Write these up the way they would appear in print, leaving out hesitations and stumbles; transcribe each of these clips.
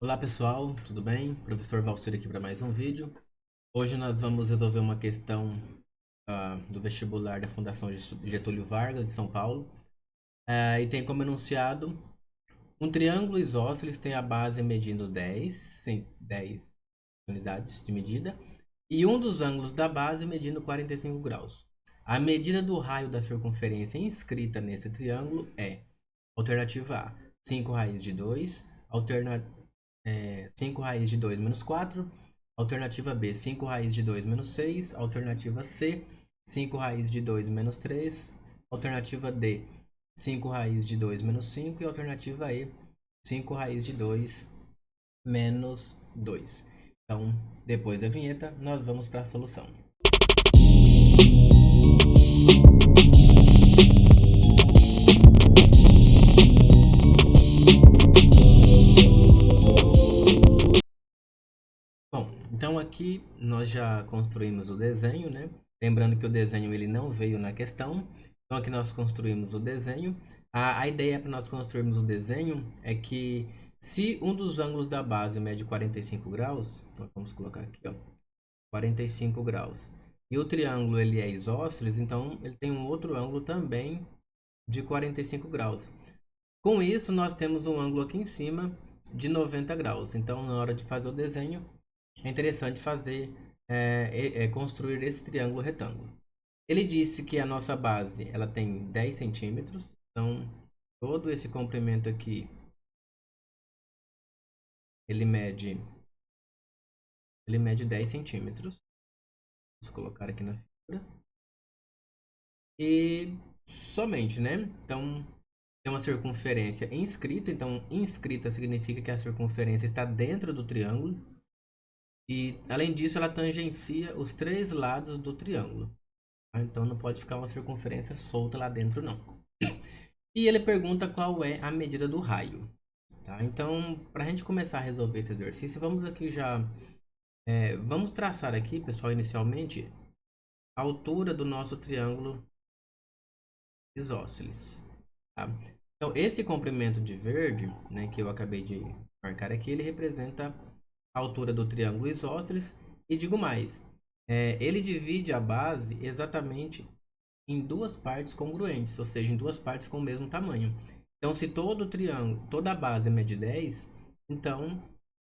Olá pessoal, tudo bem? Professor Valcir aqui para mais um vídeo. Hoje nós vamos resolver uma questão do vestibular da Fundação Getúlio Vargas de São Paulo. E tem como enunciado: um triângulo isósceles tem a base medindo 10 unidades de medida e um dos ângulos da base medindo 45 graus. A medida do raio da circunferência inscrita nesse triângulo é: alternativa A, 5 raiz de 2, 5 raiz de 2 menos 4. Alternativa B, 5 raiz de 2 menos 6. Alternativa C, 5 raiz de 2 menos 3. Alternativa D, 5 raiz de 2 menos 5. E alternativa E, 5 raiz de 2 menos 2. Então, depois da vinheta, nós vamos para a solução. Bom, então aqui nós já construímos o desenho, né? Lembrando que o desenho ele não veio na questão. Então aqui nós construímos o desenho. A ideia para nós construirmos o desenho é que se um dos ângulos da base mede 45 graus, então vamos colocar aqui, ó, 45 graus. E o triângulo ele é isósceles, então ele tem um outro ângulo também de 45 graus. Com isso, nós temos um ângulo aqui em cima de 90 graus. Então, na hora de fazer o desenho, é interessante construir esse triângulo retângulo. Ele disse que a nossa base ela tem 10 centímetros. Então, todo esse comprimento aqui, ele mede, ele mede 10 centímetros. Vamos colocar aqui na figura. E somente, né? Então, tem uma circunferência inscrita. Então, inscrita significa que a circunferência está dentro do triângulo. E, além disso, ela tangencia os três lados do triângulo. Tá? Então, não pode ficar uma circunferência solta lá dentro, não. E ele pergunta qual é a medida do raio. Tá? Então, para a gente começar a resolver esse exercício, vamos aqui já... vamos traçar aqui, pessoal, inicialmente, a altura do nosso triângulo isósceles. Tá? Então, esse comprimento de verde, né, que eu acabei de marcar aqui, ele representa a altura do triângulo isósceles. E digo mais, ele divide a base exatamente em duas partes congruentes, ou seja, em duas partes com o mesmo tamanho. Então, se todo o triângulo, toda a base mede 10, então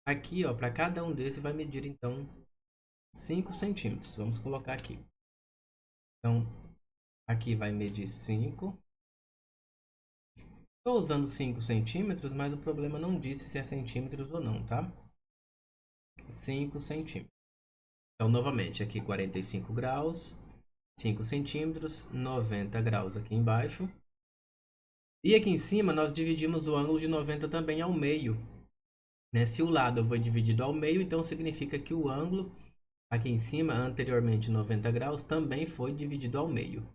aqui, ó, para cada um desses vai medir então 5 centímetros. Vamos colocar aqui. Então, aqui vai medir 5. Estou usando 5 centímetros, mas o problema não disse se é centímetros ou não, tá? 5 centímetros. Então, novamente, aqui 45 graus, 5 centímetros, 90 graus aqui embaixo. E aqui em cima nós dividimos o ângulo de 90 também ao meio. Né? Se o lado foi dividido ao meio, então significa que o ângulo aqui em cima, anteriormente 90 graus, também foi dividido ao meio.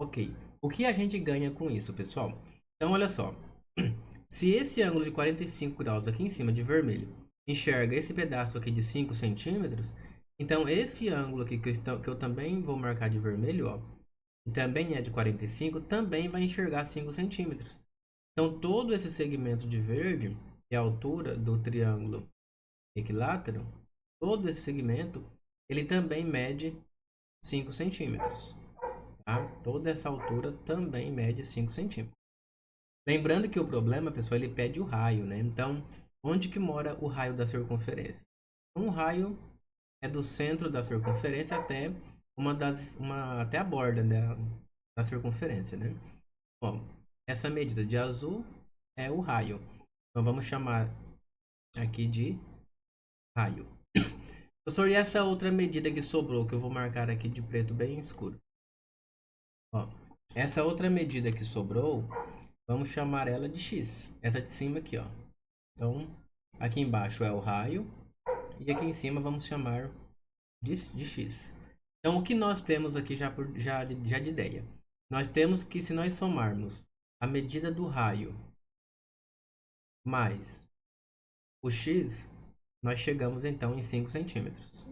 Ok. O que a gente ganha com isso, pessoal? Então, olha só. Se esse ângulo de 45 graus aqui em cima de vermelho enxerga esse pedaço aqui de 5 centímetros, então esse ângulo aqui que eu também vou marcar de vermelho, ó, e também é de 45, também vai enxergar 5 centímetros. Então, todo esse segmento de verde, que é a altura do triângulo equilátero, todo esse segmento, ele também mede 5 centímetros. Tá? Toda essa altura também mede 5 centímetros. Lembrando que o problema, pessoal, ele pede o raio, né? Então, onde que mora o raio da circunferência? Um raio é do centro da circunferência até até a borda, né, da circunferência, né? Bom, essa medida de azul é o raio. Então vamos chamar aqui de raio. Professor, e essa outra medida que sobrou, que eu vou marcar aqui de preto bem escuro? Ó, essa outra medida que sobrou, vamos chamar ela de x. Essa de cima aqui, ó. Então, aqui embaixo é o raio e aqui em cima vamos chamar de x. Então, o que nós temos aqui já de ideia? Nós temos que, se nós somarmos a medida do raio mais o x, nós chegamos então em 5 centímetros.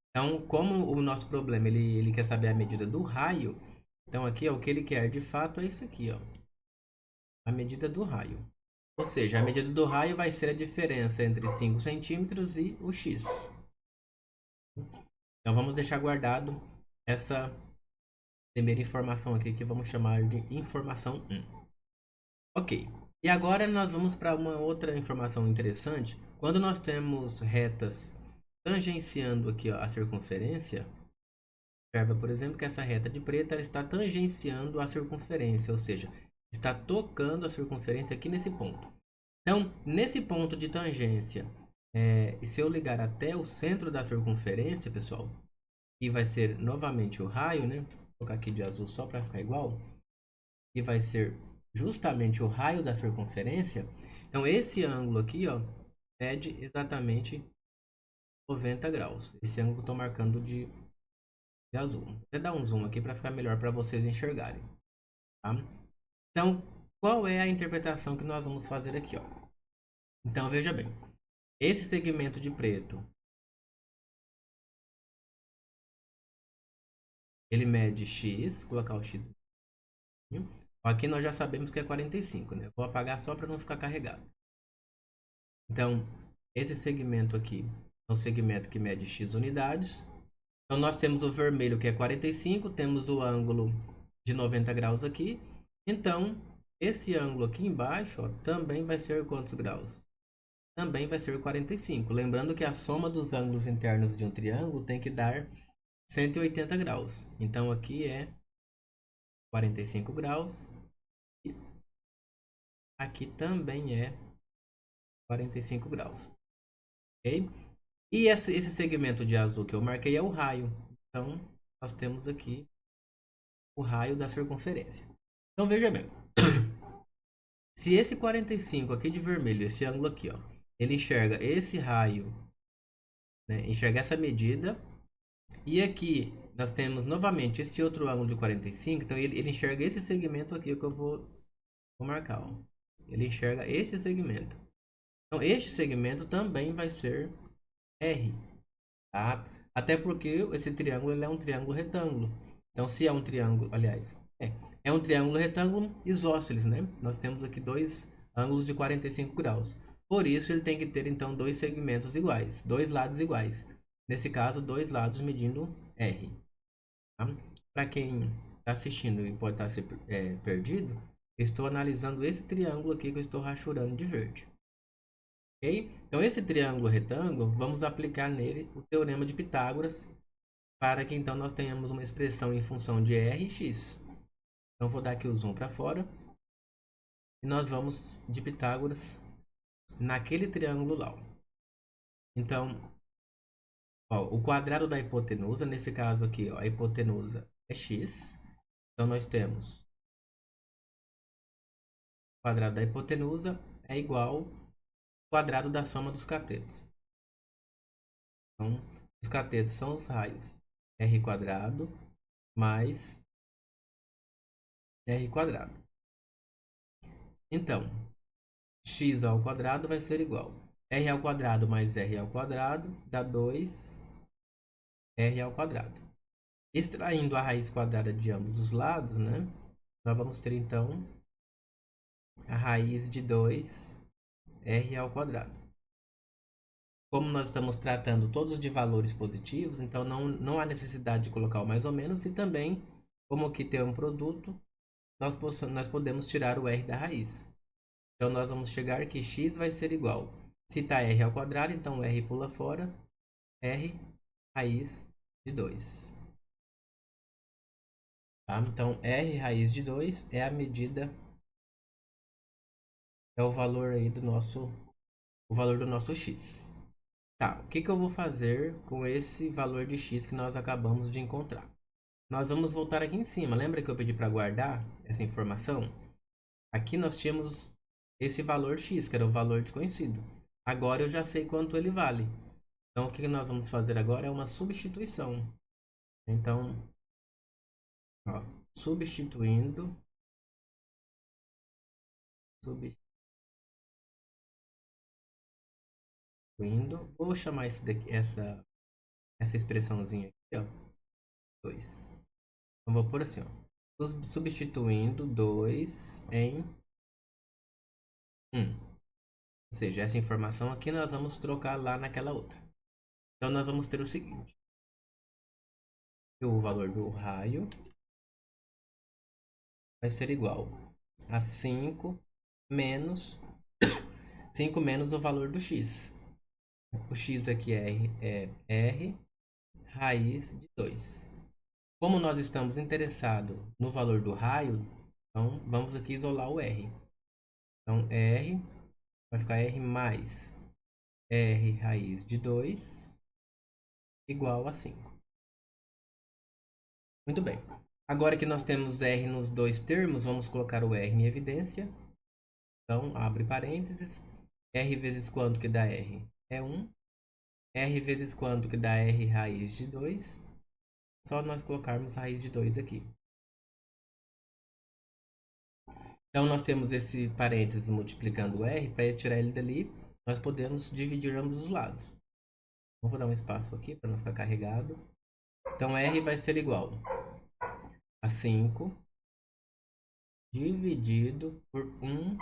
Então, como o nosso problema ele quer saber a medida do raio, então aqui ó, o que ele quer de fato é isso aqui, ó. a medida do raio. Ou seja, a medida do raio vai ser a diferença entre 5 centímetros e o x. Então vamos deixar guardado essa primeira informação aqui que vamos chamar de informação 1. Ok. E agora nós vamos para uma outra informação interessante. Quando nós temos retas tangenciando aqui ó, a circunferência, observa, por exemplo, que essa reta de preto ela está tangenciando a circunferência, ou seja, está tocando a circunferência aqui nesse ponto. Então, nesse ponto de tangência, e se eu ligar até o centro da circunferência, pessoal, que vai ser novamente o raio, né? Vou colocar aqui de azul só para ficar igual. Que vai ser justamente o raio da circunferência. Então, esse ângulo aqui, ó, mede exatamente 90 graus. Esse ângulo que eu estou marcando de azul. Vou até dar um zoom aqui para ficar melhor para vocês enxergarem. Tá? Então, qual é a interpretação que nós vamos fazer aqui, ó? Então, veja bem. Esse segmento de preto, ele mede x, vou colocar o x. Aqui nós já sabemos que é 45, né? Vou apagar só para não ficar carregado. Então, esse segmento aqui é um segmento que mede x unidades. Então, nós temos o vermelho que é 45, temos o ângulo de 90 graus aqui. Então, esse ângulo aqui embaixo ó, também vai ser quantos graus? Também vai ser 45. Lembrando que a soma dos ângulos internos de um triângulo tem que dar 180 graus. Então, aqui é 45 graus. E aqui também é 45 graus. Ok? E esse segmento de azul que eu marquei é o raio. Então, nós temos aqui o raio da circunferência. Então, veja bem. Se esse 45 aqui de vermelho, esse ângulo aqui, ó, ele enxerga esse raio, né, enxerga essa medida. E aqui nós temos novamente esse outro ângulo de 45. Então, ele enxerga esse segmento aqui que eu vou marcar. Ó. Ele enxerga esse segmento. Então, este segmento também vai ser R. Tá? Até porque esse triângulo ele é um triângulo retângulo. Então, se é um triângulo, aliás, é um triângulo retângulo isósceles, né? Nós temos aqui dois ângulos de 45 graus. Por isso, ele tem que ter, então, dois segmentos iguais, dois lados iguais. Nesse caso, dois lados medindo R. Tá? Para quem está assistindo e pode estar perdido, estou analisando esse triângulo aqui que eu estou rachurando de verde. Ok? Então, esse triângulo retângulo, vamos aplicar nele o teorema de Pitágoras para que então nós tenhamos uma expressão em função de r e x. Então, vou dar aqui o zoom para fora e nós vamos de Pitágoras naquele triângulo lá. Então, ó, o quadrado da hipotenusa, nesse caso aqui, ó, a hipotenusa é x. Então, nós temos o quadrado da hipotenusa é igual ao quadrado da soma dos catetos. Então, os catetos são os raios r quadrado mais r quadrado. Então, x ao quadrado vai ser igual r ao quadrado mais r ao quadrado dá 2 r ao quadrado. Extraindo a raiz quadrada de ambos os lados, né? Nós vamos ter então a raiz de 2 r ao quadrado. Como nós estamos tratando todos de valores positivos, então não há necessidade de colocar o mais ou menos. E também, como aqui tem um produto, nós podemos tirar o r da raiz. Então, nós vamos chegar que x vai ser igual. Se está r ao quadrado, então r pula fora. R raiz de 2. Tá? Então, r raiz de 2 é a medida, é o valor aí o valor do nosso x. Tá, o que que eu vou fazer com esse valor de x que nós acabamos de encontrar? Nós vamos voltar aqui em cima. Lembra que eu pedi para guardar essa informação? Aqui nós tínhamos esse valor x, que era o valor desconhecido. Agora eu já sei quanto ele vale. Então, o que nós vamos fazer agora é uma substituição. Então, ó, substituindo, vou chamar essa expressãozinha aqui, ó, 2. Então, vou pôr assim, ó, substituindo 2 em 1. Ou seja, essa informação aqui nós vamos trocar lá naquela outra. Então, nós vamos ter o seguinte. O valor do raio vai ser igual a 5 menos 5 menos o valor do x. O x aqui é r raiz de 2. Como nós estamos interessados no valor do raio, então vamos aqui isolar o r. Então, r vai ficar r mais r raiz de 2 igual a 5. Muito bem. Agora que nós temos r nos dois termos, vamos colocar o r em evidência. Então, abre parênteses. R vezes quanto que dá r? É 1. R vezes quanto que dá r raiz de 2? Só nós colocarmos raiz de 2 aqui. Então, nós temos esse parênteses multiplicando o r. Para tirar ele dali, nós podemos dividir ambos os lados. Vou dar um espaço aqui para não ficar carregado. Então, r vai ser igual a 5 dividido por 1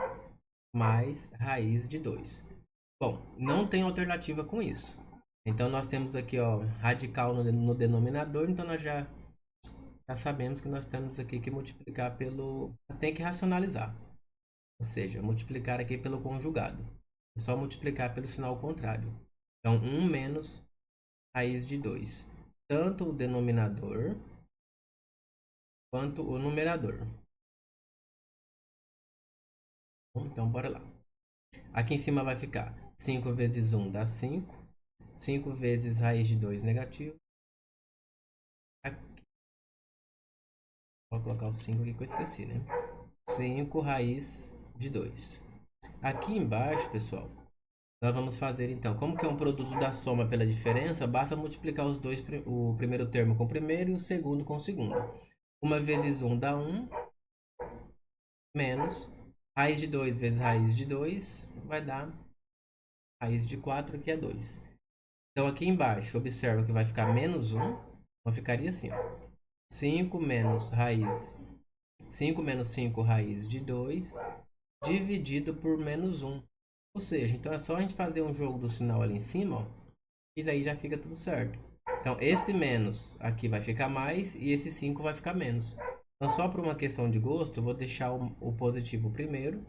mais raiz de 2. Bom, não tem alternativa com isso. Então, nós temos aqui, ó, radical no denominador. Então, nós já sabemos que nós temos aqui que multiplicar pelo... Tem que racionalizar. Ou seja, multiplicar aqui pelo conjugado. É só multiplicar pelo sinal contrário. Então, 1 menos raiz de 2. Tanto o denominador quanto o numerador. Então, bora lá. Aqui em cima vai ficar 5 vezes 1 dá 5. 5 vezes raiz de 2 negativo. Aqui. Vou colocar o 5 aqui que eu esqueci, né? 5 raiz de 2. Aqui embaixo, pessoal, nós vamos fazer então, como que é um produto da soma pela diferença, basta multiplicar os dois, o primeiro termo com o primeiro e o segundo com o segundo. 1 vezes 1 dá 1, menos raiz de 2 vezes raiz de 2 vai dar raiz de 4, que é 2. Então aqui embaixo, observa que vai ficar menos 1, então ficaria assim, ó. 5 menos 5 raiz de 2 dividido por menos 1. Ou seja, então é só a gente fazer um jogo do sinal ali em cima, ó, e daí já fica tudo certo. Então esse menos aqui vai ficar mais e esse 5 vai ficar menos. Então só por uma questão de gosto, eu vou deixar o positivo primeiro.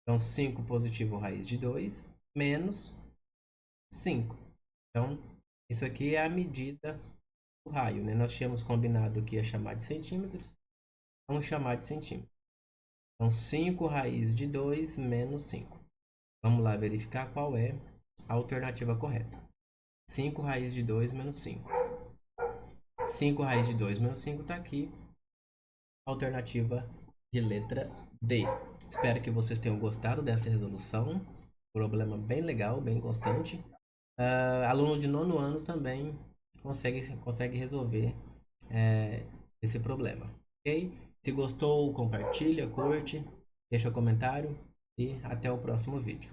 Então 5 positivo raiz de 2 menos 5. Então isso aqui é a medida do raio, né? Nós tínhamos combinado que ia chamar de centímetros. Vamos chamar de centímetros. Então 5 raiz de 2 menos 5. Vamos lá verificar qual é a alternativa correta. 5 raiz de 2 menos 5. 5 raiz de 2 menos 5 está aqui. Alternativa de letra D. Espero que vocês tenham gostado dessa resolução. Problema bem legal, bem constante. Aluno de nono ano também consegue resolver esse problema. Ok? Se gostou, compartilha, curte, deixa comentário e até o próximo vídeo.